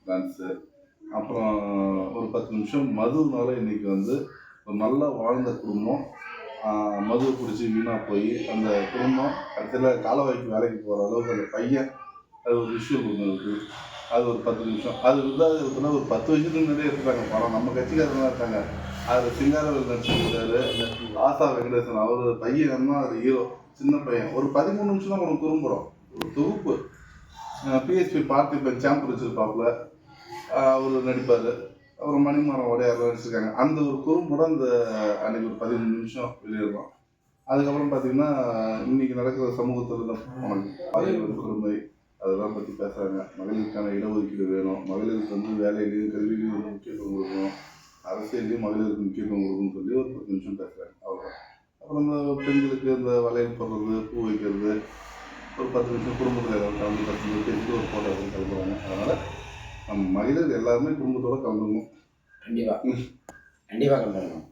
Dance, அப்புறம் ஒரு 10 நிமிஷம் மதுனால இன்னைக்கு வந்து ஒரு நல்லா வாழ்ந்த குடும்பம் மது குடிச்சு வீணாக போய் அந்த குடும்பம் கடைசியில் காலவாய்க்கு வேலைக்கு போகிற அளவுக்கு அந்த பையன் அது ஒரு விஷயம் ஒன்று இருக்குது. அது ஒரு 10 நிமிஷம் அது விருதாச்சலத்தில் ஒரு 10 வருஷத்துக்கு முன்னாடியே எடுத்துட்டாங்க படம். நம்ம கட்சிக்காரங்க இருக்காங்க. அதில் சிங்காரவேல் நடிச்சிருக்காரு, ஆசா வெங்கடேசன் அவர் பையன் தான் அது ஹீரோ. சின்ன பையன் ஒரு 13 நிமிஷம் தான் உனக்கு குறும்படம் ஒரு தொகுப்பு. பிஎஸ்பி பார்த்திபன் சாம்பர் வச்சிருப்பாப்புல அவர் நடிப்பார். அப்புறம் மணிமாறன் உடையாரெலாம் நடிச்சிருக்காங்க. அந்த ஒரு குறும்படம் இந்த அன்றைக்கி ஒரு 13 நிமிஷம் வெளியிடுறோம். அதுக்கப்புறம் பார்த்திங்கன்னா இன்றைக்கி நடக்கிற சமூகத்தில் தான் உனக்கு பாலியல் கொடுமை அதெல்லாம் பற்றி பேசுகிறாங்க. மகளிருக்கான இடஒதுக்கீடு வேணும், மகளிருக்கு வந்து வேலையிலையும் கல்வியிலையும் வந்து முக்கியத்துவம் கொடுக்கணும், அரசியலையும் மகளிருக்கு முக்கியத்துவம் கொடுக்கணும்னு சொல்லி ஒரு 10 நிமிஷம் பேசுகிறாங்க. அவ்வளோதான். அப்புறம் இந்த பெண்களுக்கு இந்த வளையல் போடுறது, பூ வைக்கிறது, ஒரு 10 நிமிஷம் குடும்பத்தில் ஏதாவது கலந்து 10 நிமிஷம் பேசிட்டு ஒரு போட்டோ கிளம்புறாங்க. அதனால் நம்ம மகளிர் எல்லாருமே குடும்பத்தோடு கலந்துக்கணும். கண்டிப்பாக கண்டிப்பாக கலந்துக்கணும்.